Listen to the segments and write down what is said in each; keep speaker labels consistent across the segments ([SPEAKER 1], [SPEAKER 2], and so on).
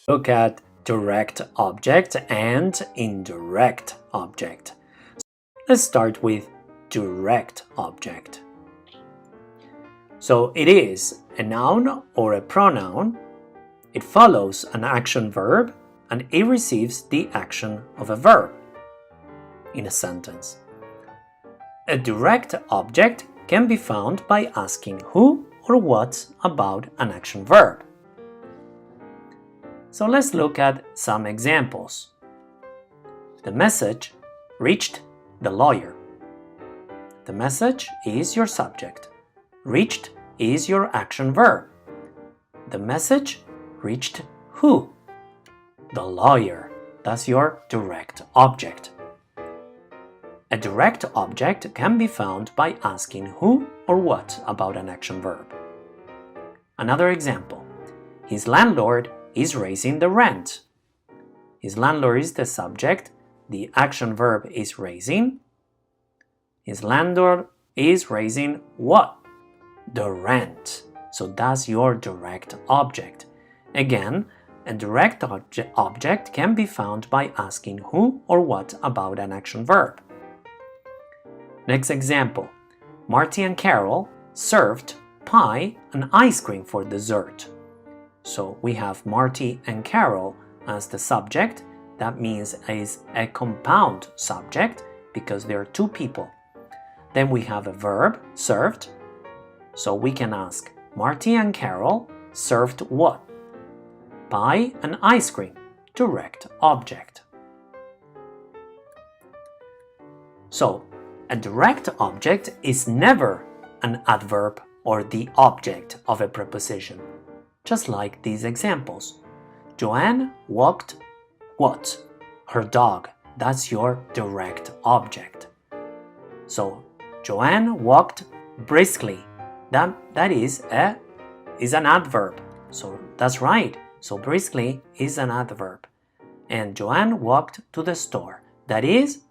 [SPEAKER 1] Look at direct object and indirect object. Let's start with direct object. So it is a noun or a pronoun. It follows an action verb and it receives the action of a verb in a sentence. A direct object can be found by asking who or what about an action verb. So let's look at some examples. The message reached the lawyer. The message is your subject. Reached is your action verb. The message reached who? The lawyer. That's your direct object. A direct object can be found by asking who or what about an action verb. Another example. His landlord is raising the rent. His landlord is the subject. The action verb is raising. His landlord is raising what? The rent. So that's your direct object. Again, a direct object can be found by asking who or what about an action verb. Next example. Marty and Carol served pie and ice cream for dessert. So we have Marty and Carol as the subject. That means is a compound subject because there are two people. Then we have a verb, served. So we can ask, Marty and Carol served what? Pie and ice cream. Direct object. So, a direct object is never an adverb or the object of a preposition, just like these examples. Joanne walked what? Her dog. That's your direct object. So, Joanne walked briskly. That is an adverb. So that's right. So briskly is an adverb. And Joanne walked to the store. That is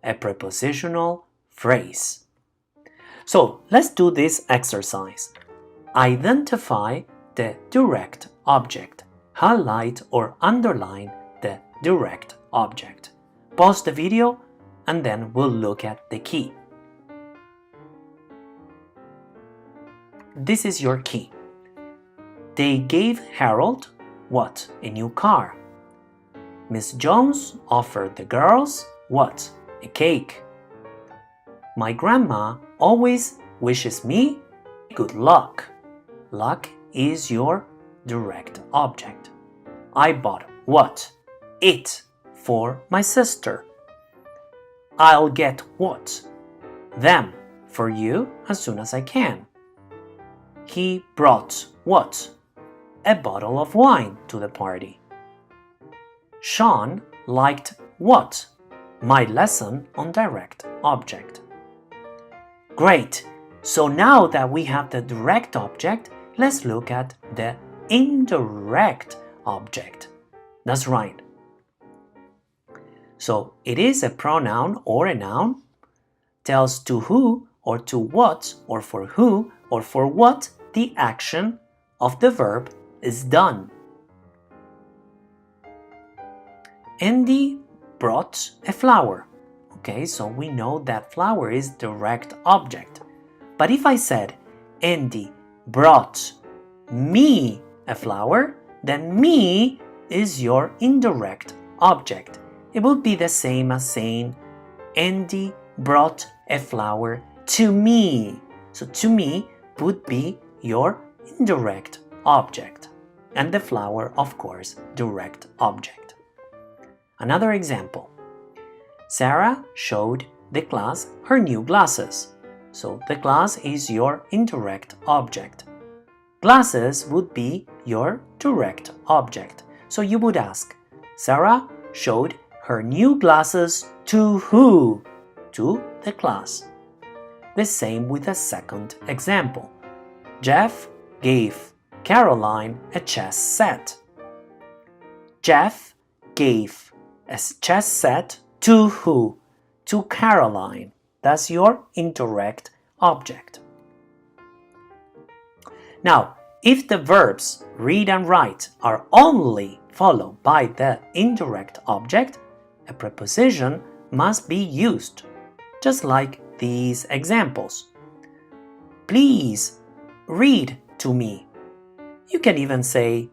[SPEAKER 1] a prepositional phrase. So let's do this exercise. Identify the direct object. Highlight or underline the direct object. Pause the video and then we'll look at the key. This is your key. They gave Harold what? A new car. Miss Jones offered the girls what? A cake. My grandma always wishes me good luck. Luck is your direct object. I bought what? It for my sister. I'll get what? Them for you as soon as I can. He brought what? A bottle of wine to the party. Sean liked what? My lesson on direct object. Great! So now that we have the direct object, let's look at the indirect object. That's right. So it is a pronoun or a noun, tells to who or to what or for who or for what the action of the verb is done. Andy brought a flower. Okay, so we know that flower is direct object. But if I said Andy brought me a flower, then me is your indirect object. It would be the same as saying Andy brought a flower to me. So to me would be your indirect object. And the flower, of course, direct object. Another example. Sarah showed the class her new glasses. So the glass is your indirect object. Glasses would be your direct object. So you would ask, Sarah showed her new glasses to who? To the class. The same with the second example. Jeff gave Caroline a chess set. Jeff gave a chess set to who? To Caroline. That's your indirect object. Now, If the verbs read and write are only followed by the indirect object, a preposition must be used, just like these examples. Please read to me. You can even say,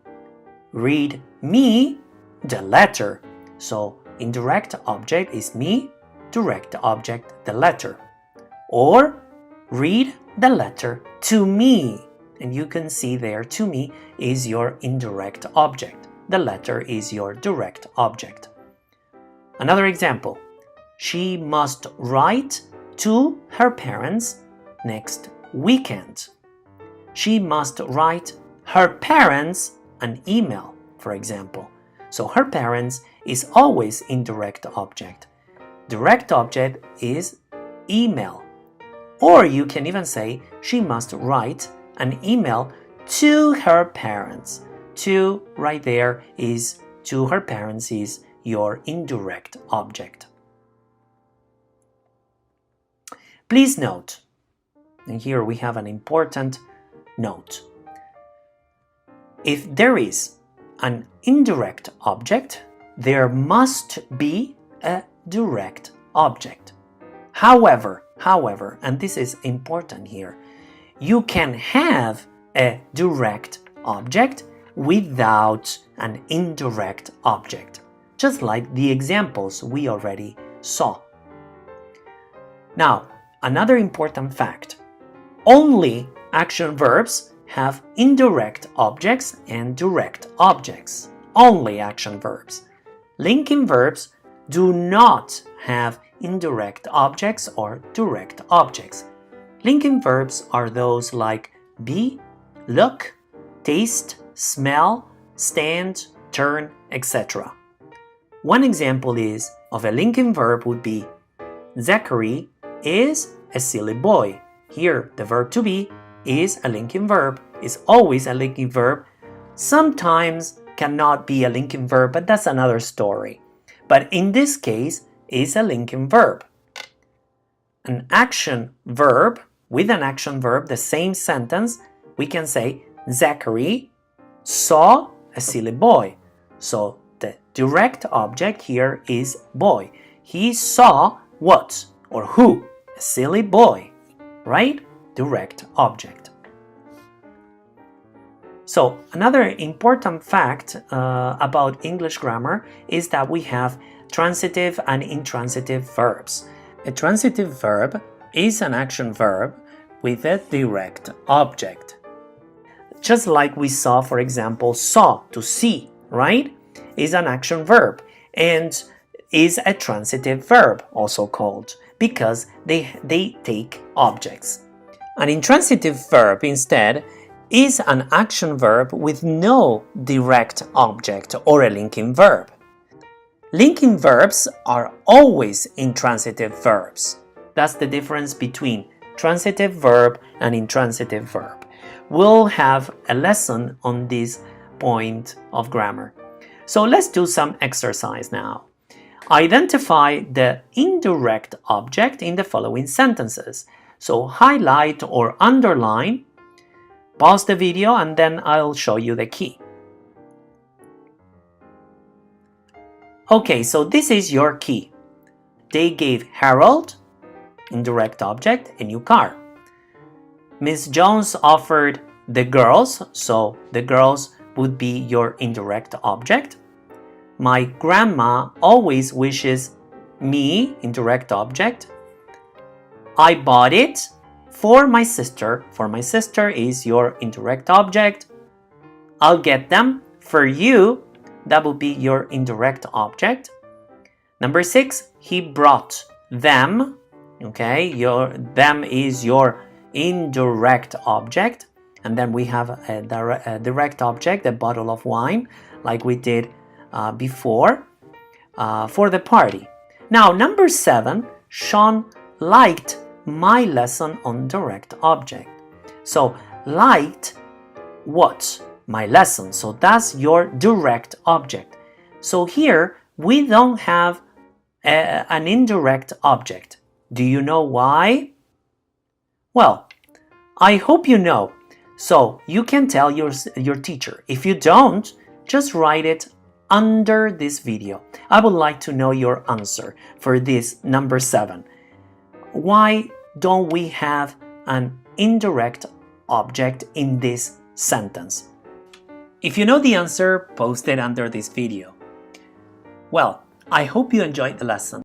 [SPEAKER 1] read me the letter. So indirect object is me, direct object the letter. Or read the letter to me. And you can see there, to me is your indirect object. The letter is your direct object. Another example. She must write to her parents next weekend. She must write her parents an email, for example. So her parents is always indirect object. Direct object is email. Or you can even say she must write an email to her parents. To right there is to her parents is your indirect object. Please note, and here we have an important note. If there is an indirect object, there must be a direct object. However, and this is important here, you can have a direct object without an indirect object, just like the examples we already saw. Now, another important fact, only action verbs have indirect objects and direct objects. Only action verbs. Linking verbs do not have indirect objects or direct objects. Linking verbs are those like be, look, taste, smell, stand, turn, etc. One example of a linking verb would be Zachary is a silly boy. Here, the verb to be is a linking verb, is always a linking verb. Sometimes cannot be a linking verb, but that's another story. But in this case, is a linking verb. An action verb, with an action verb, the same sentence, we can say Zachary saw a silly boy. So the direct object here is boy. He saw what or who? A silly boy, right? Direct object. So another important fact about English grammar is that we have transitive and intransitive verbs. A transitive verb is an action verb with a direct object. Just like we saw, for example, saw, to see, right? Is an action verb and is a transitive verb, also called, because they take objects. An intransitive verb, instead, is an action verb with no direct object or a linking verb. Linking verbs are always intransitive verbs. That's the difference between transitive verb and intransitive verb. We'll have a lesson on this point of grammar. So let's do some exercise now. Identify the indirect object in the following sentences. So highlight or underline, pause the video, and then I'll show you the key. Okay, so this is your key. They gave Harold, indirect object, a new car. Miss Jones offered the girls, so the girls would be your indirect object. My grandma always wishes me, indirect object. I bought it for my sister. For my sister is your indirect object. I'll get them for you. That will be your indirect object. Number 6, he brought them. Okay, them is your indirect object. And then we have a direct object, a bottle of wine, like we did before for the party. Now, number 7, Sean liked my lesson on direct object. So, liked what? My lesson. So that's your direct object. So here we don't have an indirect object. Do you know why? Well, I hope you know. So you can tell your teacher. If you don't, just write it under this video. I would like to know your answer for this number 7. Why don't we have an indirect object in this sentence? If you know the answer, post it under this video. Well, I hope you enjoyed the lesson.